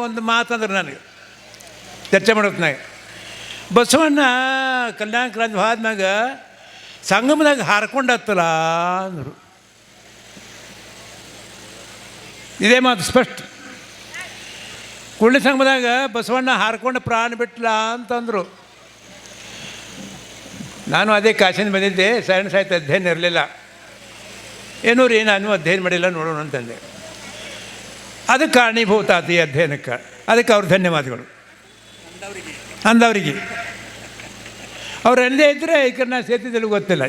ಒಂದು ಮಾತಂದ್ರೆ ನನಗೆ ಚರ್ಚೆ ಮಾಡೋತ್ನಾಗ ಬಸವಣ್ಣ ಕಲ್ಯಾಣ ಕ್ರಾಂತಿ ಆದ್ಮ್ಯಾಗ ಸಂಗಮದಾಗ ಹಾರ್ಕೊಂಡತ್ತಲ್ಲ ಅಂದರು. ಇದೇ ಮಾತು ಸ್ಪಷ್ಟ. ಕೂಡಲಿ ಸಂಗಮದಾಗ ಬಸವಣ್ಣ ಹಾರ್ಕೊಂಡು ಪ್ರಾಣ ಬಿಟ್ಟಲ ಅಂತಂದರು. ನಾನು ಅದೇ ಕಾಶಿಂದ ಬಂದಿದ್ದೆ, ಶರಣ ಸಾಹಿತ್ಯ ಅಧ್ಯಯನ ಇರಲಿಲ್ಲ. ಏನೋ ರೀ ನಾನು ಅಧ್ಯಯನ ಮಾಡಿಲ್ಲ, ನೋಡೋಣ ಅಂತಂದೆ. ಅದಕ್ಕೆ ಕಾರಣೀಭೂತ ಆತ ಈ ಅಧ್ಯಯನಕ್ಕೆ. ಅದಕ್ಕೆ ಅವ್ರ ಧನ್ಯವಾದಗಳು ಅಂದವರಿಗೆ. ಅವ್ರು ಅಲ್ಲೇ ಇದ್ದರೆ ಈ ಕಡೆ ನಾನು ಸೇತಿದ್ದಲ್ಲಿ ಗೊತ್ತಿಲ್ಲ.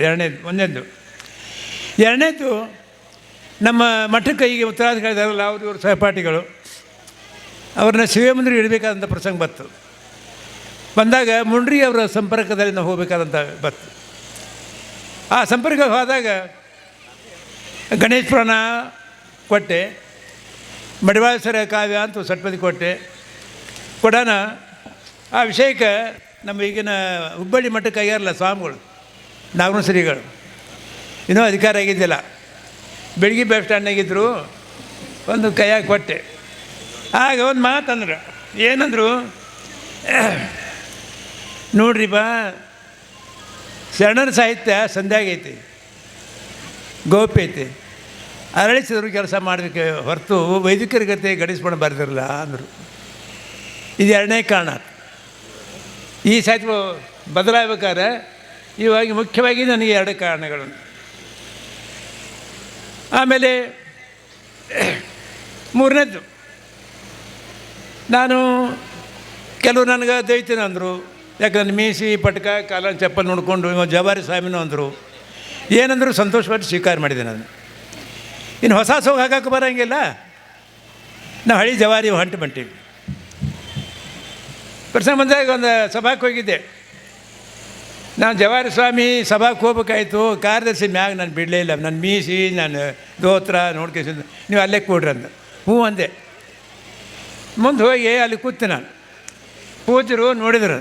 ಒಂದನೇದು. ಎರಡನೇದು, ನಮ್ಮ ಮಠಕ್ಕೆ ಈಗ ಉತ್ತರಾಧಿಕಾರಿದಾರಲ್ಲ ಇವ್ರ ಸಹಪಾಠಿಗಳು, ಅವ್ರನ್ನ ಶಿವಮಂದಿರ ಇಡಬೇಕಾದಂಥ ಪ್ರಸಂಗ ಬಂದಾಗ ಮುಂಡ್ರಿ ಅವರ ಸಂಪರ್ಕದಲ್ಲಿ ನಾವು ಹೋಗಬೇಕಾದಂಥ ಬತ್ತು. ಆ ಸಂಪರ್ಕ ಹೋದಾಗ ಗಣೇಶ ಪುರಾಣ ಕೊಟ್ಟೆ, ಮಡಿವಾಳಸರ ಕಾವ್ಯ ಅಂತ ಸಟ್ಪದಿ ಕೊಡೋಣ. ಆ ವಿಷಯಕ್ಕೆ ನಮ್ಮ ಈಗಿನ ಹುಬ್ಬಳ್ಳಿ ಮಠಕ್ಕೆ ಆಗ್ಯಾರಲ್ಲ ಸ್ವಾಮಿಗಳು, ನಾಗನ ಶ್ರೀಗಳು, ಇನ್ನೂ ಅಧಿಕಾರ ಆಗಿದ್ದಿಲ್ಲ. ಬೆಳಗ್ಗೆ ಬಸ್ ಸ್ಟ್ಯಾಂಡ್ನಾಗಿದ್ದರು, ಒಂದು ಕೈಯಾಗಿ ಕೊಟ್ಟೆ. ಆಗ ಒಂದು ಮಾತಂದ್ರು. ಏನಂದರು, ನೋಡ್ರಿ ಬಾ, ಶರಣರ ಸಾಹಿತ್ಯ ಸಂಧ್ಯಾಗೈತಿ, ಗೋಪಿ ಐತಿ, ಅರಳಿಸಿದ್ರು ಕೆಲಸ ಮಾಡಬೇಕು ಹೊರತು ವೈದಿಕರ ಗತೆ ಗಡಿಸ್ಕೊಂಡು ಬರ್ದಿರಲ್ಲ ಅಂದರು. ಇದು ಎರಡನೇ ಕಾರಣ. ಈ ಸಾಹಿತ್ಯ ಬದಲಾಗಬೇಕಾದ್ರೆ ಇವಾಗ ಮುಖ್ಯವಾಗಿ ನನಗೆ ಎರಡು ಕಾರಣಗಳು. ಆಮೇಲೆ ಮೂರನೇದ್ದು, ನಾನು ಕೆಲವು ನನಗೆ ದೈತೀನಿ ಅಂದರು. ಯಾಕಂದ್ರೆ ಮೀಸಿ ಪಟ್ಕ ಕಾಲ ಚಪ್ಪಲ್ ನೋಡಿಕೊಂಡು ಜವಾರಿ ಸ್ವಾಮಿನೂ ಅಂದರು. ಏನಂದರೂ ಸಂತೋಷವಾಗಿ ಸ್ವೀಕಾರ ಮಾಡಿದೆ ನಾನು. ಇನ್ನು ಹೊಸ ಸೋಗ ಹಾಕಕ್ಕೆ ಬರೋಂಗಿಲ್ಲ. ನಾವು ಹಳಿ ಜವಾರಿ ಹೊಂಟು ಬಂಟೀವಿ. ಪ್ರಸಂಗ ಬಂದಾಗ ಒಂದು ಸಭಾಕ್ಕೆ ಹೋಗಿದ್ದೆ. ನಾನು ಜವಾರಿ ಸ್ವಾಮಿ ಸಭಾಕ್ಕೆ ಹೋಗ್ಬೇಕಾಯ್ತು. ಕಾರ್ಯದರ್ಶಿ ಮ್ಯಾಗ ನಾನು ಬಿಡಲೇ ಇಲ್ಲ. ನಾನು ಮೀಸಿ ನಾನು ದೋತ್ರ ನೋಡ್ಕೇಸಿದ್ದು, ನೀವು ಅಲ್ಲೇ ಕೂಡ್ರಿ ಅಂದ. ಹ್ಞೂ ಅಂದೆ. ಮುಂದೆ ಹೋಗಿ ಅಲ್ಲಿ ಕೂತೆ ನಾನು. ಕೂತರು, ನೋಡಿದ್ರು.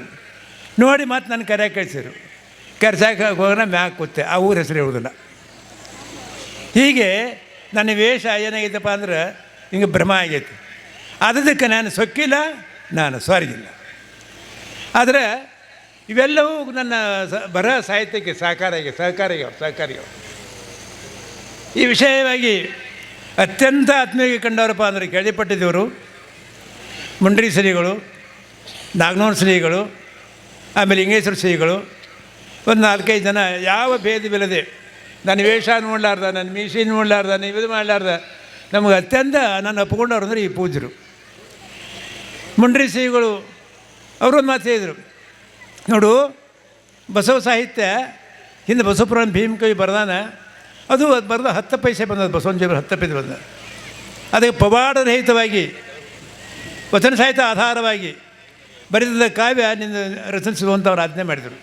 ನೋಡಿ ಮತ್ತೆ ನನ್ನ ಕರೆಯಾಗಿ ಕಳಿಸಿರು. ಕರ್ಸಾಕ ಹೋಗೋಣ ಮ್ಯಾಗ ಕೂತೆ. ಆ ಊರ ಹೆಸರು ಹೇಳೋದಿಲ್ಲ. ಹೀಗೆ ನನ್ನ ವೇಷ ಏನಾಗೈತಪ್ಪ ಅಂದ್ರೆ ಹಿಂಗೆ ಭ್ರಮ ಆಗೈತಿ. ಅದಕ್ಕೆ ನಾನು ಸೊಕ್ಕಿಲ್ಲ, ನಾನು ಸ್ವರ್ಗಿಲ್ಲ. ಆದರೆ ಇವೆಲ್ಲವೂ ನನ್ನ ಬರಹ ಸಾಹಿತ್ಯಕ್ಕೆ ಸಹಕಾರಿಗಳು. ಈ ವಿಷಯವಾಗಿ ಅತ್ಯಂತ ಆತ್ಮೀಯ ಕಂಡವರಪ್ಪ ಅಂದರೆ ಕೇಳಿಪಟ್ಟಿದ್ದವರು ಮುಂಡ್ರಿ ಶ್ರೀಗಳು, ನಾಗನೂರು ಶ್ರೀಗಳು, ಆಮೇಲೆ ಲಿಂಗೇಶ್ವರ ಶ್ರೀಗಳು, ಒಂದು 4-5 ಜನ ಯಾವ ಭೇದವಿಲ್ಲದೆ ನನ್ನ ವೇಷ ನೋಡಲಾರ್ದ, ನನ್ನ ಮೀಸಿ ನೋಡಲಾರ್ದ, ಇದು ಮಾಡಲಾರ್ದ ನಮಗೆ ಅತ್ಯಂತ ನಾನು ಒಪ್ಪಿಕೊಂಡವ್ರು ಅಂದರೆ ಈ ಪೂಜ್ಯರು ಮುಂಡ್ರಿ ಶ್ರೀಗಳು. ಅವರೊಂದು ಮಾತು ಹೇಳಿದರು, ನೋಡು ಬಸವ ಸಾಹಿತ್ಯ ಹಿಂದೆ ಬಸವಪುರಾಣ ಭೀಮಕವಿ ಬರೆದಾನ, ಅದು ಬರೆದ 10 ಪೈಸೆ ಬಂದದ್ದು. ಬಸವನ ಜೀವನ 10 ಪೈಸೆ ಬಂದ. ಅದಕ್ಕೆ ಪವಾಡರಹಿತವಾಗಿ ವಚನ ಸಾಹಿತ್ಯ ಆಧಾರವಾಗಿ ಬರೆದ ಕಾವ್ಯ ನಿಂದ ರಚಿಸುವಂಥವ್ರು ಆಜ್ಞೆ ಮಾಡಿದರು.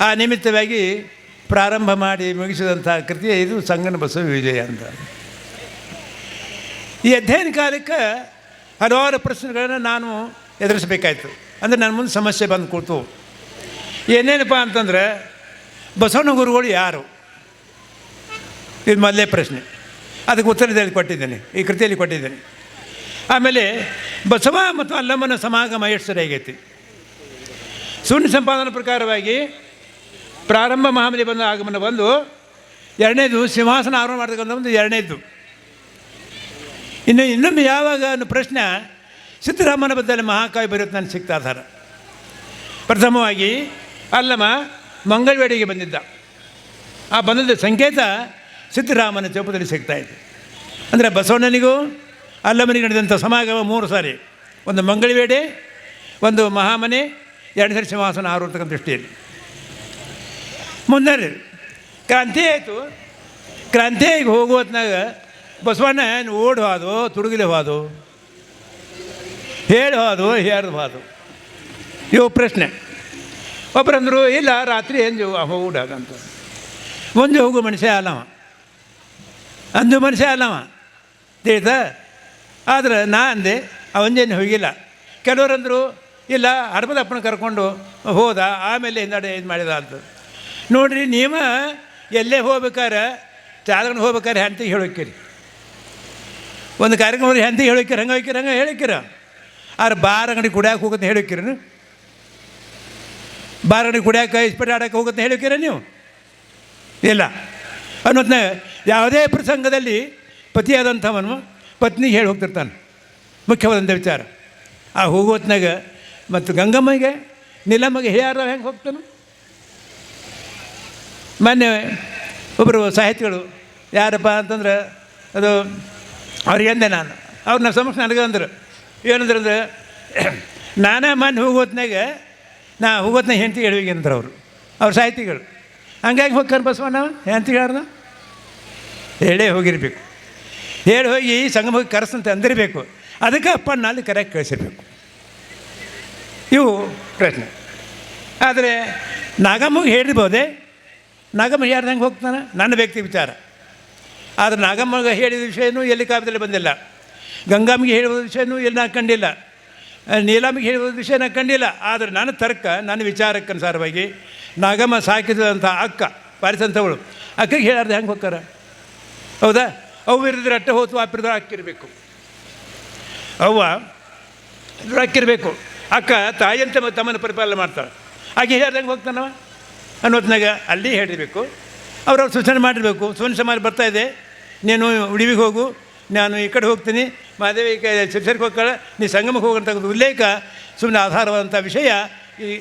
ಆ ನಿಮಿತ್ತವಾಗಿ ಪ್ರಾರಂಭ ಮಾಡಿ ಮುಗಿಸಿದಂಥ ಕೃತಿ ಇದು ಸಂಗನ ಬಸವ ವಿಜಯ ಅಂತ. ಈ ಅಧ್ಯಯನ ಕಾಲಕ್ಕೆ ಹಲವಾರು ಪ್ರಶ್ನೆಗಳನ್ನು ನಾನು ಎದುರಿಸಬೇಕಾಯ್ತು. ಅಂದರೆ ನನ್ನ ಮುಂದೆ ಸಮಸ್ಯೆ ಬಂದು ಕೂತು. ಏನೇನಪ್ಪ ಅಂತಂದರೆ, ಬಸವಣ್ಣ ಗುರುಗಳು ಯಾರು? ಇದು ಮೊದಲೇ ಪ್ರಶ್ನೆ. ಅದಕ್ಕೆ ಉತ್ತರದಲ್ಲಿ ಕೊಟ್ಟಿದ್ದೇನೆ, ಈ ಕೃತಿಯಲ್ಲಿ ಕೊಟ್ಟಿದ್ದೇನೆ. ಆಮೇಲೆ ಬಸವ ಮತ್ತು ಅಲ್ಲಮ್ಮನ ಸಮಾಗಮ ಎಷ್ಟು ಸರಿಯಾಗೈತಿ? ಶೂನ್ಯ ಸಂಪಾದನ ಪ್ರಕಾರವಾಗಿ ಪ್ರಾರಂಭ ಮಹಾಮನಿ ಬಂದ ಆಗಮನ ಬಂದು, ಎರಡನೇದು ಸಿಂಹಾಸನ ಆರೋಹಣ ಮಾಡ್ತಕ್ಕಂಥ ಒಂದು ಎರಡನೇದು. ಇನ್ನೊಮ್ಮೆ ಯಾವಾಗ ಅನ್ನೋ ಪ್ರಶ್ನೆ ಸಿದ್ದರಾಮನ ಬದ್ದಲ್ಲಿ ಮಹಾಕಾವ್ಯ ಬರೆಯುತ್ತೆ ನನಗೆ ಸಿಕ್ತ ಆಧಾರ. ಪ್ರಥಮವಾಗಿ ಅಲ್ಲಮ ಮಂಗಳವೇಡಿಗೆ ಬಂದಿದ್ದ. ಆ ಬಂದದ ಸಂಕೇತ ಸಿದ್ದರಾಮನ ಚೌಪದಲ್ಲಿ ಸಿಗ್ತಾಯಿದೆ. ಅಂದರೆ ಬಸವಣ್ಣನಿಗೂ ಅಲ್ಲಮನಿಗೆ ನಡೆದಂಥ ಸಮಾಗಮ 3 ಸಾರಿ, ಒಂದು ಮಂಗಳವೇಡೆ, ಒಂದು ಮಹಾಮನೆ, 2 ಸಾರಿ ಸಿಂಹಾಸನ ಆರೋರ್ತಕ್ಕಂಥ ದೃಷ್ಟಿಯಲ್ಲಿ. ಮುಂದೆ ಕ್ರಾಂತಿ ಆಯಿತು. ಕ್ರಾಂತಿಯಾಗಿ ಹೋಗುವತ್ನಾಗ ಬಸವಣ್ಣ ಓಡಿ ಹೋದು, ತುಡುಗಲಿ ಹೋದು, ಹೇಳಿ ಹೋದು, ಹೇರ್ದು ಹೋದು. ಇವು ಪ್ರಶ್ನೆ. ಒಬ್ಬರಂದರು ಇಲ್ಲ ರಾತ್ರಿ ಏನು ಹೋಗುಡಾಗಂತ. ಒಂದು ಹೋಗು ಮನುಷ್ಯ ಅಲ್ಲವ, ಅಂದು ಮನುಷ್ಯ ಅಲ್ಲವ ತಿಳಿತಾ. ಆದರೆ ನಾ ಅಂದೆ ಅವಂಜೇನು ಹೋಗಿಲ್ಲ. ಕೆಲವರಂದರು ಇಲ್ಲ ಹರ್ಬದಪ್ಪನ ಕರ್ಕೊಂಡು ಹೋದ, ಆಮೇಲೆ ಹಿಂದಡೆ ಇದು ಮಾಡಿದ ಅಂತ. ನೋಡಿರಿ, ನೀವು ಎಲ್ಲೇ ಹೋಗ್ಬೇಕಾರೆ ಚಾಲಕನ ಹೋಗ್ಬೇಕಾರೆ ಹೆಂಡತಿಗೆ ಹೇಳೋಕ್ಕಿರಿ. ಒಂದು ಕಾರ್ಯಕ್ರಮ ಹೆಂಡತಿಗೆ ಹೇಳೋಕ್ಕಿರಿ, ಹಂಗೆ ಹೋಗ್ಕಿರಿ, ಹಂಗೆ ಹೇಳಿಕ್ಕಿರ. ಆದ್ರೆ ಬಾರ್ ಅಂಗಡಿ ಕುಡಿಯೋಕೆ ಹೋಗುತ್ತೆ ಹೇಳಿಕ್ಕಿರೇನು? ಬಾರ್ ಅಂಗಡಿ ಕುಡಿಯೋಕೆ ಇಸ್ಪೀಟ್ ಆಡೋಕೆ ಹೋಗುತ್ತೆ ಹೇಳಿಕ್ಕಿರ ನೀವು? ಇಲ್ಲ. ಅನ್ನೋದನ್ನ ಯಾವುದೇ ಪ್ರಸಂಗದಲ್ಲಿ ಪತಿಯಾದಂಥವನು ಪತ್ನಿಗೆ ಹೇಳಿ ಹೋಗ್ತಿರ್ತಾನೆ, ಮುಖ್ಯವಾದಂಥ ವಿಚಾರ. ಆ ಹೋಗೋತ್ನಾಗ ಮತ್ತು ಗಂಗಮ್ಮಗೆ ನೀಲಮ್ಮಗೆ ಹೇಳ್ಯಾರ ಹೆಂಗೆ ಹೋಗ್ತಾನೆ? ಮೊನ್ನೆ ಒಬ್ಬರು ಸಾಹಿತಿಗಳು ಯಾರಪ್ಪ ಅಂತಂದ್ರೆ ಅದು ಅವ್ರಿಗೆ ಅಂದೆ ನಾನು, ಅವ್ರನ್ನ ಸಮಸ್ಯೆ ನನಗೆ ಅಂದರು. ಏನಂದ್ರೆ ಅಂದ್ರೆ ನಾನೇ ಮೊನ್ನೆ ಹೋಗೋತ್ನಾಗ ಹೆಂಡತಿ ಹೇಳ್ಬೇಕು ಅಂತಾರೆ ಅವ್ರು ಸಾಹಿತಿಗಳು. ಹಂಗಾಗಿ ಹೋಗ್ತಾರೆ ಬಸವಣ್ಣ ಹೆಂಡತಿಗಾರನ ಹೇಳೇ ಹೋಗಿರ್ಬೇಕು, ಹೇಳಿ ಹೋಗಿ ಸಂಗಮಕ್ಕೆ ಕರೆಸಂತ ಅಂದಿರಬೇಕು. ಅದಕ್ಕೆ ಅಪ್ಪನ ನಾಳೆ ಕರೆಯಾಗಿ ಕಳಿಸಿರ್ಬೇಕು. ಇವು ಪ್ರಶ್ನೆ. ಆದರೆ ನಾಗಮ್ಮಗೆ ಹೇಳಿರ್ಬೋದೆ, ನಾಗಮ್ಮ ಯಾರ್ದಂಗೆ ಹೋಗ್ತಾನೆ ನನ್ನ ವ್ಯಕ್ತಿ ವಿಚಾರ. ಆದರೆ ನಾಗಮ್ಮಗೆ ಹೇಳಿದ ವಿಷಯನೂ ಎಲ್ಲಿ ಕಾವ್ಯದಲ್ಲಿ ಬಂದಿಲ್ಲ, ಗಂಗಾಮ್ಮಗೆ ಹೇಳುವ ವಿಷಯನೂ ಎಲ್ಲಿ ನಾನು ಕಂಡಿಲ್ಲ, ನೀಲಮ್ಮಗೆ ಹೇಳುವ ವಿಷಯ ನಾನು ಕಂಡಿಲ್ಲ. ಆದರೆ ನನ್ನ ತರ್ಕ, ನನ್ನ ವಿಚಾರಕ್ಕನುಸಾರವಾಗಿ ನಾಗಮ್ಮ ಸಾಕಿದಂಥ ಅಕ್ಕ ಪಾಲಿಸಂಥವಳು ಅಕ್ಕಗೆ ಹೇಳಾರ್ದು ಹೆಂಗೆ ಹೋಗ್ತಾರೆ? ಹೌದಾ? ಅವು ಇರಿದ್ರೆ ಅಟ್ಟೆ ಹೋತು ಅಪ್ಪಿರಿದ್ರೆ ಅಕ್ಕಿರಬೇಕು, ಅವ್ವ ಅಕ್ಕಿರಬೇಕು. ಅಕ್ಕ ತಾಯಿಯಂತೆ ತಮ್ಮನ್ನು ಪರಿಪಾಲನೆ ಮಾಡ್ತಾಳೆ. ಆಕೆ ಹೇಳ್ದಂಗೆ ಹೋಗ್ತಾನವ ಅನ್ನೋದ್ನಾಗ ಅಲ್ಲಿ ಹೇಳಿರಬೇಕು. ಅವ್ರವ್ರು ಸೂಚನೆ ಮಾಡಿರಬೇಕು. ಸೋನಿ ಸಮಾಜ ಬರ್ತಾಯಿದೆ, ನೀನು ಉಳಿವಿಗೆ ಹೋಗು, ನಾನು ಈ ಕಡೆ ಹೋಗ್ತೀನಿ, ಮಾದೇವಿ ಶಿರ್ಸರಿಗೆ ಹೋಗ್ತಾಳೆ, ನೀ ಸಂಗಮಕ್ಕೆ ಹೋಗಂತ ಉಲ್ಲೇಖ ಸುಮ್ಮನೆ ಆಧಾರವಾದಂಥ ವಿಷಯ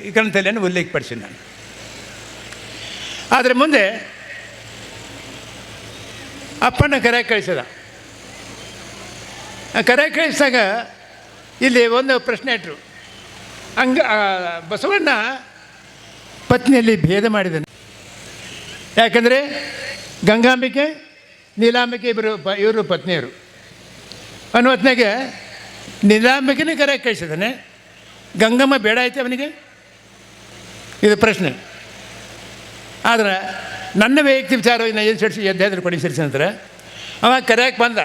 ಈ ಗ್ರಂಥದಲ್ಲಿ ಉಲ್ಲೇಖಪಡಿಸಿ ನಾನು. ಆದರೆ ಮುಂದೆ ಅಪ್ಪನ ಕರೆ ಕಳಿಸಿದ. ಕರೆ ಕಳಿಸಿದಾಗ ಇಲ್ಲಿ ಒಂದು ಪ್ರಶ್ನೆ ಇಟ್ಟರು. ಬಸವಣ್ಣ ಪತ್ನಿಯಲ್ಲಿ ಭೇದ ಮಾಡಿದ್ದಾನೆ. ಯಾಕಂದರೆ ಗಂಗಾಂಬಿಕೆ ನೀಲಾಂಬಿಕೆ ಇವರು ಪತ್ನಿಯರು ಅನ್ನೋ ಹೊತ್ತಿನಾಗೆ ನೀಲಾಂಬಿಕೆನೇ ಕರೆ ಕಳಿಸಿದ್ದಾನೆ, ಗಂಗಮ್ಮ ಬೇಡ ಐತೆ ಅವನಿಗೆ, ಇದು ಪ್ರಶ್ನೆ. ಆದರೆ ನನ್ನ ವೈಯಕ್ತಿಕ ವಿಚಾರ ನಾನು ಏನು ಸೇರಿಸಿ ಎದ್ದಾದ್ರೆ ಕೊಡಿ ಸೇರಿಸಿ ಅಂತಾರೆ. ಅವಾಗ ಕರೆಯಕ್ಕೆ ಬಂದ,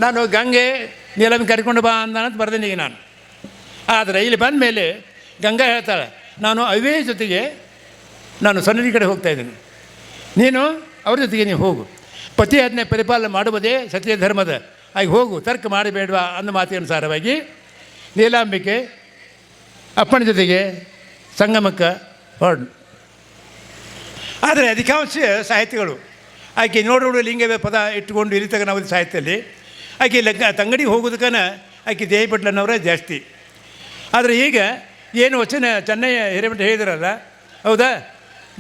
ನಾನು ಗಂಗೆ ನೀಲಂಬಿಕೆ ಕರ್ಕೊಂಡು ಬಾ ಅಂತ ಬರ್ದೇನೆ ಈಗ ನಾನು. ಆದರೆ ಇಲ್ಲಿ ಬಂದ ಮೇಲೆ ಗಂಗಾ ಹೇಳ್ತಾಳೆ, ನಾನು ಅವೇ ಜೊತೆಗೆ ನಾನು ಸನ್ನಿಧಿ ಕಡೆ ಹೋಗ್ತಾಯಿದ್ದೀನಿ, ನೀನು ಅವ್ರ ಜೊತೆಗೆ ನೀವು ಹೋಗು, ಪತಿ ಅದನ್ನೇ ಪರಿಪಾಲನೆ ಮಾಡುವುದೇ ಸತ್ಯ ಧರ್ಮದ, ಆಗಿ ಹೋಗು, ತರ್ಕ ಮಾಡಬೇಡವಾ ಅನ್ನೋ ಮಾತಿಗನುಸಾರವಾಗಿ ನೀಲಾಂಬಿಕೆ ಅಪ್ಪನ ಜೊತೆಗೆ ಸಂಗಮಕ್ಕೆ ಹೊರಡು. ಆದರೆ ಅಧಿಕಾಂಶ ಸಾಹಿತಿಗಳು ಆಕೆ ನೋಡು ಲಿಂಗವೇ ಪದ ಇಟ್ಟುಕೊಂಡು ಇಲ್ಲಿ ತಗ ನಾವು ಸಾಹಿತ್ಯದಲ್ಲಿ ಆಕೆ ತಂಗಡಿಗೆ ಹೋಗೋದಕ್ಕನ ಆಕೆ ದೇಹಪಟ್ಲನ್ನವರೇ ಜಾಸ್ತಿ. ಆದರೆ ಈಗ ಏನು ವಚನ ಚೆನ್ನಯ್ಯ ಹಿರೇಮಠ ಹೇಳಿದ್ರಲ್ಲ, ಹೌದಾ,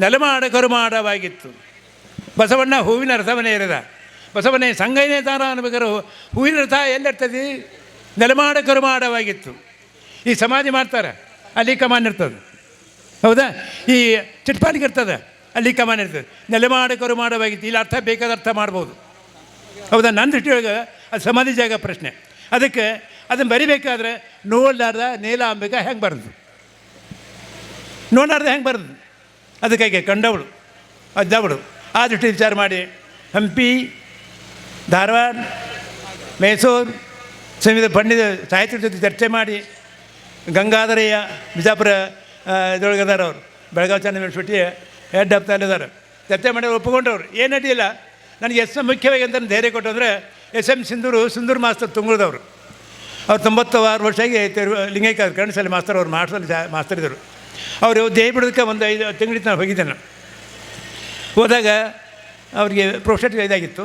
ನೆಲಮಾಡ ಕರುಮಾಡವಾಗಿತ್ತು ಬಸವಣ್ಣ ಹೂವಿನ ರಥವನ್ನೇ ಇರದ. ಬಸವಣ್ಣ ಸಂಗೈನೇ ತಾನ ಅನ್ಬೇಕಾದ್ರೆ ಹೂವಿನ ರಥ ಎಲ್ಲಿರ್ತದೆ? ನೆಲಮಾಡ ಕರುಮಾಡವಾಗಿತ್ತು. ಈ ಸಮಾಧಿ ಮಾಡ್ತಾರೆ, ಅಲ್ಲಿ ಕಮಾನ್ ಇರ್ತದೆ, ಹೌದಾ, ಈ ಚಿಟ್ಪಾಲಿಗೆ ಇರ್ತದೆ, ಅಲ್ಲಿ ಕಮಾನ್ ಇರ್ತದೆ. ನೆಲಮಾಡ ಕರುಮಾಡವಾಗಿತ್ತು, ಇಲ್ಲಿ ಅರ್ಥ ಬೇಕಾದ ಅರ್ಥ ಮಾಡ್ಬೋದು, ಹೌದಾ. ನನ್ನ ದೃಷ್ಟಿಯೊಳಗೆ ಅದು ಸಮಾಧಿ ಜಾಗ ಪ್ರಶ್ನೆ. ಅದಕ್ಕೆ ಅದನ್ನು ಬರಿಬೇಕಾದ್ರೆ ನೋಡಲಾರ್ದ ನೀಲಾಂಬಿಕೆ ಹೆಂಗೆ ಬರೋದು, ನೋಡಲಾರ್ದ ಹೆಂಗೆ ಬರೋದು? ಅದಕ್ಕಾಗಿ ಕಂಡವಳು ಅಜ್ಜವಳು ಆ ದೃಷ್ಟಿ ವಿಚಾರ ಮಾಡಿ ಹಂಪಿ, ಧಾರವಾಡ, ಮೈಸೂರು ಸಂವಿಧಾನ ಪಂಡಿತ ಸಾಹಿತ್ಯದ ಜೊತೆ ಚರ್ಚೆ ಮಾಡಿ, ಗಂಗಾಧರಯ್ಯ ಬಿಜಾಪುರ ಇದರೊಳಗದಾರ ಅವರು, ಬೆಳಗಾವಿ ಚಾನಲ್ ಯೂನಿವರ್ಸಿಟಿಯ ಹೆಡ್ ಆಫ್ ಇದ್ದಾರೆ, ಚರ್ಚೆ ಮಾಡಿ ಒಪ್ಪಿಕೊಂಡವ್ರು. ಏನು ಅಡ್ಡಿಲ್ಲ. ನನಗೆ ಮುಖ್ಯವಾಗಿ ಅಂತ ಧೈರ್ಯ ಕೊಟ್ಟು ಅಂದರೆ SM ಸಿಂಧೂರು ಮಾಸ್ತರ್ ತುಂಗುಳದವರು. ಅವ್ರು 96 ವರ್ಷ ಆಗಿ ಲಿಂಗೈಕ್ಯ ಕರ್ಣಶಾಲೆ ಮಾಸ್ತರ್, ಅವ್ರು ಮಾಸ್ತರ್ ಇದ್ದರು. ಅವರು ದೇಹ ಬಿಡೋದಕ್ಕೆ ಒಂದು 5 ತಿಂಗಳಿಂದ ನಾನು ಹೋಗಿದ್ದೆ. ನಾನು ಹೋದಾಗ ಅವ್ರಿಗೆ ಪ್ರೊಫೆಸರ್ ಇದಾಗಿತ್ತು,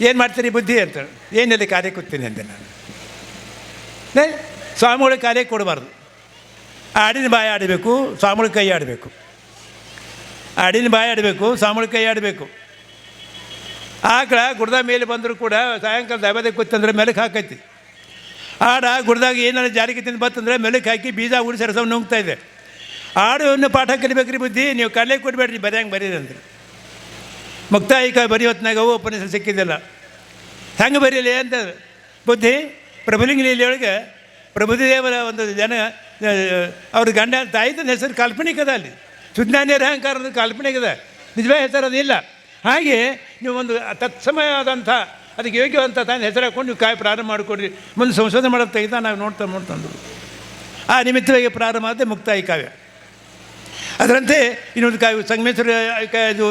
ಏನು ಮಾಡ್ತೀರಿ ಬುದ್ಧಿ ಅಂತ. ಏನಲ್ಲಿ ಕಾರ್ಯ ಕೂತೀನಿ ಅಂದೆ ನಾನು. ಸ್ವಾಮಿಗಳಿಗೆ ಕಾರ್ಯ ಕೊಡಬಾರ್ದು, ಆಡಿನ ಬಾಯಿ ಆಡಬೇಕು, ಸ್ವಾಮಿಗಳಿಗೆ ಕೈ ಆಡಬೇಕು. ಆಡಿನ ಬಾಯಿ ಆಡಬೇಕು, ಸ್ವಾಮಿಗಳಿಗೆ ಕೈ ಆಡಬೇಕು. ಆಕಳ ಗುಡ್ದ ಮೇಲೆ ಬಂದರೂ ಕೂಡ ಸಾಯಂಕಾಲ ದಬದೆ ಕೂತಂದ್ರೆ ಮೆಲಕ್ಕೆ ಹಾಕೈತಿ. ಆಡ ಗುಡ್ದಾಗ ಏನಾರು ಜಾರಿಗೆ ತಿಂದು ಬತ್ತಂದರೆ ಮೆಲಕ್ಕೆ ಹಾಕಿ ಬೀಜ ಉಳಿಸಿ ರಸವನ್ನು ನುಂಗ್ತಾ ಇದೆ. ಆಡುವನ್ನು ಪಾಠ ಕಲಿಬೇಕ್ರಿ ಬುದ್ಧಿ, ನೀವು ಕಲೆ ಕೊಡಬೇಡ್ರಿ, ಬರೆಯಂಗೆ ಬರೀರಿ ಅಂದ್ರೆ. ಮುಕ್ತಾಯಿಕ ಬರೀ ಹೊತ್ತಿನಾಗ ಉಪನ್ಯಾಸ ಸಿಕ್ಕಿದ್ದಿಲ್ಲ, ಹೆಂಗೆ ಬರೀಲಿ ಅಂತ ಬುದ್ಧಿ. ಪ್ರಭುಲಿಂಗ ಲೀಲೆಯೊಳಗೆ ಪ್ರಭುದೇವರ ಒಂದು ಜನ ಅವ್ರ ಗಂಡ ತಾಯಿತನ ಹೆಸರು ಕಾಲ್ಪನಿಕ ಅದ, ಅಲ್ಲಿ ಸುಜ್ಞಾನಿಯರ ಅಹಂಕಾರ ಅನ್ನೋದು ಕಾಲ್ಪನಿಕ ಅದ, ನಿಜವೇ ಹೆಸರು ಅದಿಲ್ಲ. ಹಾಗೆ ನೀವು ಒಂದು ತತ್ಸಮಯವಾದಂಥ ಅದಕ್ಕೆ ಯೋಗ್ಯವಂತ ತಾನು ಹೆಸರು ಹಾಕ್ಕೊಂಡು ನೀವು ಕಾಯಿ ಪ್ರಾರಂಭ ಮಾಡಿಕೊಡ್ರಿ, ಮುಂದೆ ಸಂಶೋಧನೆ ಮಾಡೋದು ತೆಗೆದ ನಾವು ನೋಡ್ತಂದು ಆ ನಿಮಿತ್ತವಾಗಿ ಪ್ರಾರಂಭ ಆದರೆ ಮುಕ್ತಾಯಿ ಕಾವ್ಯ. ಅದರಂತೆ ಇನ್ನೊಂದು ಕಾವ್ಯ ಸಂಗಮೇಶ್ವರ ಇದು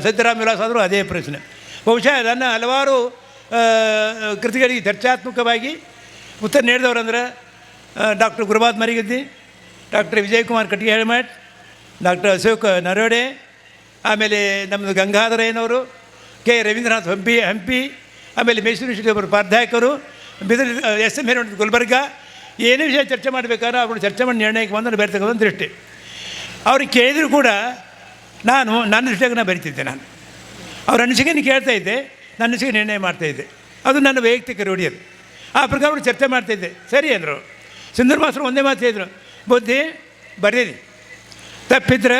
ಸತ್ಯರಾಮ ವಿಲಾಸ ಆದರೂ ಅದೇ ಪ್ರಶ್ನೆ. ಬಹುಶಃ ನನ್ನ ಹಲವಾರು ಕೃತಿಗಳಿಗೆ ಚರ್ಚಾತ್ಮಕವಾಗಿ ಉತ್ತರ ನೀಡಿದವರಂದ್ರೆ ಡಾಕ್ಟರ್ ಗುರುಬಾದ್ ಮರಿಗದ್ದಿ, ಡಾಕ್ಟರ್ ವಿಜಯಕುಮಾರ್ ಕಟ್ಟಿಗೆ ಹೆಳ್ಮಠ್, ಡಾಕ್ಟರ್ ಅಶೋಕ್ ನರೋಡೆ, ಆಮೇಲೆ ನಮ್ಮದು ಗಂಗಾಧರಯ್ಯನವರು, ಕೆ ರವೀಂದ್ರನಾಥ್ ಹಂಪಿ, ಆಮೇಲೆ ಮೈಸೂರು ಯೂನಿವರ್ಸಿಟಿ ಒಬ್ಬರು ಪ್ರಾಧ್ಯಾಪಕರು, ಬಿದರ್ ಎಸ್ ಎಮ್ ಹಿರೇಮಠ ಗುಲ್ಬರ್ಗ. ಏನೇ ವಿಷಯ ಚರ್ಚೆ ಮಾಡಬೇಕಾದ್ರೆ ಅವರು ಚರ್ಚೆ ಮಾಡಿ ನಿರ್ಣಯಕ್ಕೆ ಬಂದು ಬೇರ್ತಕ್ಕಂಥ ದೃಷ್ಟಿ. ಅವ್ರಿಗೆ ಕೇಳಿದರೂ ಕೂಡ ನನ್ನ ದೃಷ್ಟಿಯಾಗ ನಾನು ಬರಿತಿದ್ದೆ. ಅವ್ರ ಅನಿಸಿಕೆಯನ್ನು ಕೇಳ್ತಾ ಇದ್ದೆ, ನನ್ನ ಅನಿಸಿಕೆ ನಿರ್ಣಯ ಮಾಡ್ತಾಯಿದ್ದೆ. ಅದು ನನ್ನ ವೈಯಕ್ತಿಕ ರೂಢಿ ಅದು. ಆ ಪ್ರಕಾರ ಅವರು ಚರ್ಚೆ ಮಾಡ್ತಾಯಿದ್ದೆ. ಸರಿ ಅಂದರು. ಸುಂದರ ಮಾಸ್ತರು ಒಂದೇ ಮಾತು ಹೇಳಿದರು, ಬುದ್ಧಿ ಬರೀರಿ, ತಪ್ಪಿದ್ರೆ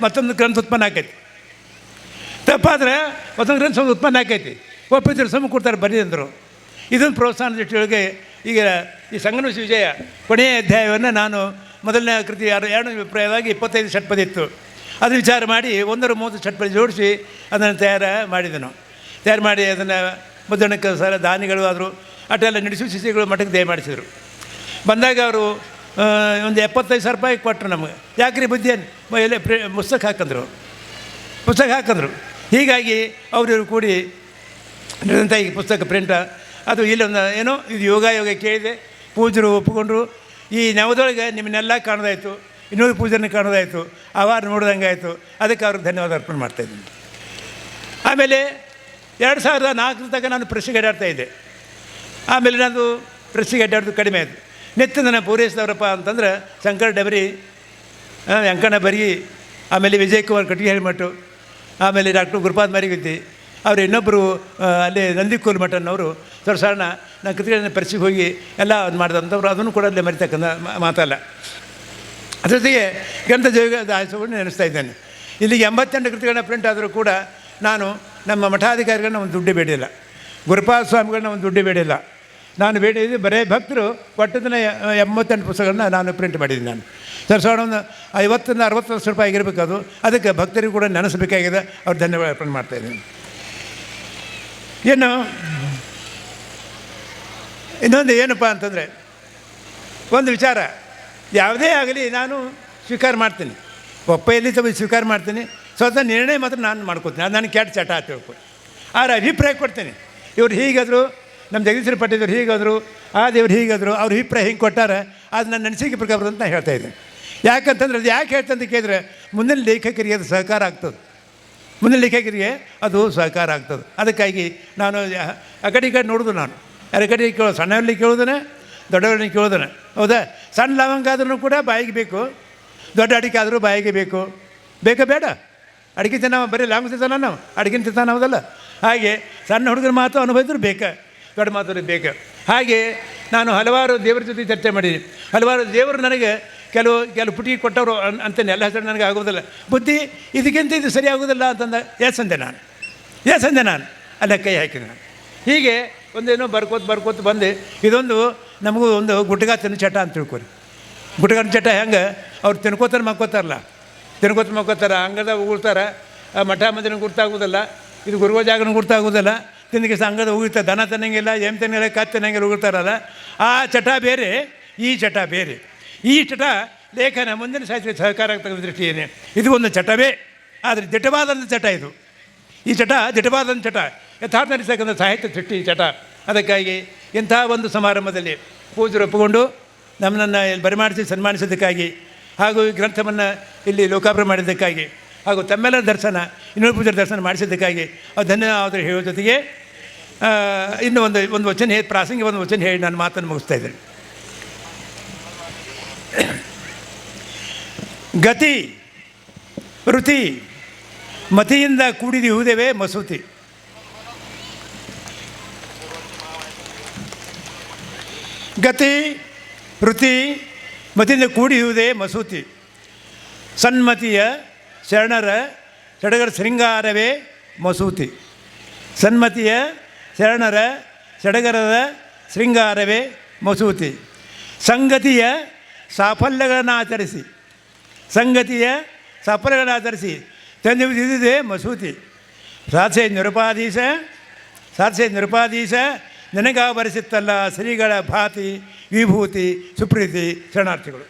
ಮತ್ತೊಂದು ಗ್ರಂಥ ಉತ್ಪನ್ನ ಆಕೈತಿ, ತಪ್ಪಾದ್ರೆ ಮತ್ತೊಂದು ಗ್ರಂಥ ಉತ್ಪನ್ನ ಆಕೈತಿ, ಒಪ್ಪಿದ್ರೆ ಸುಮ್ಮ ಕೊಡ್ತಾರೆ ಬರೀ ಅಂದರು. ಇದೊಂದು ಪ್ರೋತ್ಸಾಹದ ದೃಷ್ಟಿಯೊಳಗೆ ಈಗ ಈ ಸಂಗಮೇಶ ವಿಜಯ ಕೊನೆಯ ಅಧ್ಯಾಯವನ್ನು ನಾನು ಮೊದಲನೇ ಕೃತಿ 2 ಅಭಿಪ್ರಾಯವಾಗಿ 25 ಷಟ್ಪದಿ ಇತ್ತು. ಅದು ವಿಚಾರ ಮಾಡಿ 130 ಷಟ್ಪದಿ ಜೋಡಿಸಿ ಅದನ್ನು ತಯಾರು ಮಾಡಿ ಅದನ್ನು ಮುದ್ರಣಕ್ಕೆ ಸರ ದಾನಿಗಳು ಆದರು. ಅಷ್ಟೆಲ್ಲ ನಡೆಸಿ ಶಿಷ್ಯಗಳು ಮಠಕ್ಕೆ ದಯ ಮಾಡಿಸಿದರು. ಬಂದಾಗ ಅವರು ಒಂದು 75,000 ರೂಪಾಯಿ ಕೊಟ್ಟರು ನಮಗೆ. ಯಾಕ್ರಿ ಬುದ್ಧಿ ಎಲ್ಲ ಪುಸ್ತಕ ಹಾಕಂದ್ರು. ಹೀಗಾಗಿ ಅವರು ಕೂಡಿ ನಡೆದಂಥ ಈ ಪುಸ್ತಕ ಪ್ರಿಂಟ ಅದು ಇಲ್ಲೊಂದು ಏನೋ ಇದು ಯೋಗ ಕೇಳಿದೆ, ಪೂಜರು ಒಪ್ಪಿಕೊಂಡ್ರು. ಈ ನವದೊಳಗೆ ನಿಮ್ಮನ್ನೆಲ್ಲ ಕಾಣೋದಾಯಿತು, ಇನ್ನೂರು ಪೂಜೆನ ಕಾಣೋದಾಯಿತು, ಅವಾರು ನೋಡ್ದಂಗೆ ಆಯಿತು. ಅದಕ್ಕೆ ಅವ್ರಿಗೆ ಧನ್ಯವಾದ ಅರ್ಪಣೆ ಮಾಡ್ತಾಯಿದ್ದೀನಿ. ಆಮೇಲೆ 2004 ತನಕ ನಾನು ಪ್ರೆಸ್ಸಿಗೆ ಅಡ್ಡಾಡ್ತಾಯಿದ್ದೆ. ಆಮೇಲೆ ನಾನು ಪ್ರೆಸ್ಸಿಗೆ ಅಡ್ಡಾಡೋದು ಕಡಿಮೆ ಆಯಿತು. ನೆತ್ತಿಂದ ನಾನು ಪೂರೈಸಿದವರಪ್ಪ ಅಂತಂದ್ರೆ ಶಂಕರ್ ಡಬರಿ, ವೆಂಕಣ್ಣ ಬರಿ, ಆಮೇಲೆ ವಿಜಯಕುಮಾರ್ ಕಟ್ಟಿಗೆ ಹೆಳ್ಮಠು, ಆಮೇಲೆ ಡಾಕ್ಟರ್ ಗುರುಪಾದ್ ಮರಿಗದ್ದಿ, ಅವರು ಇನ್ನೊಬ್ಬರು ಅಲ್ಲಿ ನಂದಿಕೂಲ್ ಮಠನವರು ಸಣ್ಣ ನಾನು ಕೃತಿಗಳನ್ನು ಪರಿಸಿಗೆ ಹೋಗಿ ಎಲ್ಲ ಅದು ಮಾಡಿದಂಥವ್ರು. ಅದನ್ನು ಕೂಡ ಅಲ್ಲೇ ಮರಿತಕ್ಕಂಥ ಮಾತಲ್ಲ. ಅದ್ರ ಜೊತೆಗೆ ಗ್ರಂಥ ಜೀವಿಗೆ ದಾಸವನ್ನು ನೆನೆಸ್ತಾ ಇದ್ದೇನೆ. ಇಲ್ಲಿಗೆ 88 ಕೃತಿಗಳನ್ನ ಪ್ರಿಂಟ್ ಆದರೂ ಕೂಡ ನಾನು ನಮ್ಮ ಮಠಾಧಿಕಾರಿಗಳನ್ನ ಒಂದು ದುಡ್ಡು ಬೇಡಿಲ್ಲ, ಗುರುಪಾದ ಸ್ವಾಮಿಗಳನ್ನ ಒಂದು ದುಡ್ಡು ಬೇಡಿಲ್ಲ. ನಾನು ಬೇಡಿದ್ದು ಬರೇ ಭಕ್ತರು ಕೊಟ್ಟದನ್ನ 88 ಪುಸ್ತಕಗಳನ್ನ ನಾನು ಪ್ರಿಂಟ್ ಮಾಡಿದ್ದೀನಿ. ನಾನು ಒಂದು 50-60 ಲಕ್ಷ ರೂಪಾಯಿ ಆಗಿರಬೇಕು. ಅದು ಅದಕ್ಕೆ ಭಕ್ತರಿಗೂ ಕೂಡ ನೆನೆಸಬೇಕಾಗಿದೆ. ಅವ್ರು ಧನ್ಯವಾದ ಅರ್ಪಣೆ ಮಾಡ್ತಾಯಿದ್ದೀನಿ. ಇನ್ನೊಂದು ಏನಪ್ಪ ಅಂತಂದರೆ, ಒಂದು ವಿಚಾರ ಯಾವುದೇ ಆಗಲಿ ನಾನು ಸ್ವೀಕಾರ ಮಾಡ್ತೀನಿ, ಒಪ್ಪೆಯಲ್ಲಿ ಸ್ವೀಕಾರ ಮಾಡ್ತೀನಿ. ಸ್ವತಃ ನಿರ್ಣಯ ಮಾತ್ರ ನಾನು ಮಾಡ್ಕೋತೀನಿ. ಅದು ನನಗೆ ಕೆಟ್ಟ ಚಟ ಅಂತ ಹೇಳ್ಕೊಂಡು ಆದರೆ ಅಭಿಪ್ರಾಯ ಕೊಡ್ತೀನಿ. ಇವ್ರು ಹೀಗಾದರು, ನಮ್ಮ ಜಗದೀಶ್ವರ ಪಟ್ಟಿದವ್ರು ಹೀಗಾದರು, ಆ ದೇವ್ರು ಹೀಗಾದರು, ಅವ್ರ ಅಭಿಪ್ರಾಯ ಹಿಂಗೆ ಕೊಟ್ಟಾರೆ ಅದು ನನ್ನ ಅನಿಸಿಕೆ ಪ್ರಕಾರ ಅಂತ ನಾನು ಹೇಳ್ತಾಯಿದ್ದೀನಿ. ಯಾಕಂತಂದ್ರೆ ಅದು ಯಾಕೆ ಹೇಳ್ತಂತ ಕೇಳಿದ್ರೆ ಮುಂದಿನ ಲೇಖಕರಿಗೆ ಅದು ಸಹಕಾರ ಆಗ್ತದೆ. ಅದು ಸಹಕಾರ ಆಗ್ತದೆ. ಅದಕ್ಕಾಗಿ ನಾನು ಆ ಕಡೆ ಈ ಕಡೆ ನೋಡೋದು. ನಾನು ಯಾರ ಕಡೆ ಕೇಳೋದು, ಸಣ್ಣವ್ರಲ್ಲಿ ಕೇಳೋದನೆ, ದೊಡ್ಡವ್ರನ್ನ ಕೇಳೋದನೆ. ಹೌದಾ? ಸಣ್ಣ ಲವಂಗ ಆದ್ರೂ ಕೂಡ ಬಾಯಿಗೆ ಬೇಕು, ದೊಡ್ಡ ಅಡಿಕೆ ಆದರೂ ಬಾಯಿಗೆ ಬೇಕು. ಬೇಕಾ ಬೇಡ? ಅಡಿಕೆ ತಿನ್ನೋ ಬರೀ ಲವಂಗ ತಿಂತಾನ, ನಾವು ಅಡಿಕೆನ ತಿಂತಾನ, ಹೌದಲ್ಲ? ಹಾಗೆ ಸಣ್ಣ ಹುಡುಗರ ಮಾತು ಅನುಭವಿದ್ರು ಬೇಕಾ, ದೊಡ್ಡ ಮಾತು ಬೇಕು. ಹಾಗೆ ನಾನು ಹಲವಾರು ದೇವರ ಜೊತೆ ಚರ್ಚೆ ಮಾಡಿದ್ದೀನಿ. ಹಲವಾರು ದೇವರು ನನಗೆ ಕೆಲವು ಪುಟಿ ಕೊಟ್ಟವರು ಅಂತೇನೆ. ಎಲ್ಲ ಹೆಸರು ನನಗೆ ಆಗೋದಿಲ್ಲ. ಬುದ್ಧಿ ಇದಕ್ಕಿಂತ ಇದು ಸರಿ ಆಗೋದಿಲ್ಲ ಅಂತಂದ ಏಸಂದೆ ನಾನು ಅಲ್ಲ ಕೈ ಹಾಕಿದೆ ನಾನು. ಹೀಗೆ ಒಂದೇನೋ ಬರ್ಕೋತ ಬಂದು ಇದೊಂದು ನಮಗೂ ಒಂದು ಗುಟ್ಗ ತಿನ್ನು ಚಟ ಅಂತ ತಿಳ್ಕೊರಿ. ಗುಟ್ಗನ ಚಟ ಹೆಂಗೆ ಅವ್ರು ತಿನ್ಕೋತಾರೆ ಮಕ್ಕೋತಾರೆ, ಅಂಗದ ಉಗುಳ್ತಾರೆ, ಮಠ ಮಂದಿನ ಗುರ್ತಾಗೋದಿಲ್ಲ, ಇದು ಗುರುವ ಜಾಗನ ಗುರ್ತಾಗೋದಿಲ್ಲ. ತಿಂದಿಗೆ ಅಂಗದ ಉಗುಳ್ತಾರೆ, ದನ ತಿನ್ನಂಗಿಲ್ಲ, ತಿನ್ನಂಗಿಲ್ಲ, ಕತ್ತು ತಿನ್ನಂಗಿಲ್ಲ ಉಗುಳ್ತಾರಲ್ಲ. ಆ ಚಟ ಬೇರೆ, ಈ ಚಟ ಬೇರೆ. ಈ ಚಟ ಲೇಖನ ಮುಂದಿನ ಸಾಹಿತ್ಯ ಸಹಕಾರ ಆಗ್ತಕ್ಕಂಥ ದೃಷ್ಟಿಯೇನೆ ಇದು ಒಂದು ಚಟವೇ. ಆದರೆ ದಿಟವಾದಂಥ ಚಟ ಇದು. ಈ ಚಟ ದಿಟವಾದಂಥ ಚಟ, ಯಥಾರ್ಥ ನಡೆಸತಕ್ಕಂಥ ಸಾಹಿತ್ಯ ಸೃಷ್ಟಿ ಚಟ. ಅದಕ್ಕಾಗಿ ಇಂಥ ಒಂದು ಸಮಾರಂಭದಲ್ಲಿ ಪೂಜರು ಒಪ್ಪಿಕೊಂಡು ನಮ್ಮನ್ನು ಇಲ್ಲಿ ಬರಮಾಡಿಸಿ ಸನ್ಮಾನಿಸೋದಕ್ಕಾಗಿ, ಹಾಗೂ ಈ ಗ್ರಂಥವನ್ನು ಇಲ್ಲಿ ಲೋಕಾರ್ಪಣೆ ಮಾಡಿದ್ದಕ್ಕಾಗಿ, ಹಾಗೂ ತಮ್ಮೆಲ್ಲರ ದರ್ಶನ, ಇನ್ನೂರು ಪೂಜರ ದರ್ಶನ ಮಾಡಿಸಿದ್ದಕ್ಕಾಗಿ ಧನ್ಯವಾದ ಹೇಳೋ ಜೊತೆಗೆ ಇನ್ನೂ ಒಂದು ವಚನ ಹೇಳಿ, ಪ್ರಾಸಂಗಿಕ ಒಂದು ವಚನ ಹೇಳಿ ನಾನು ಮಾತನ್ನು ಮುಗಿಸ್ತಾ ಇದ್ದೇನೆ. ಗತಿ ವೃತಿ ಮತಿಯಿಂದ ಕೂಡಿದಿರುವುದೇ ಮಸೂತಿ. ಗತಿ ವೃತ್ತಿ ಮತಿಯಿಂದ ಕೂಡಿರುವುದೇ ಮಸೂತಿ. ಸನ್ಮತಿಯ ಶರಣರ ಸಡಗರ ಶೃಂಗಾರವೇ ಮಸೂತಿ. ಸನ್ಮತಿಯ ಶರಣರ ಸಡಗರದ ಶೃಂಗಾರವೇ ಮಸೂತಿ. ಸಂಗತಿಯ ಸಾಫಲ್ಯಗಳನ್ನು ಆಚರಿಸಿ ತಂದಿದೆ ಮಸೂತಿ. ಸಾಧೆ ನಿರುಪಾದೀಶ ನನಗಾವರಿಸಿತ್ತಲ್ಲ ಶ್ರೀಗಳ ಭಾತಿ ವಿಭೂತಿ ಸುಪ್ರೀತಿ ಶರಣಾರ್ಥಿಗಳು.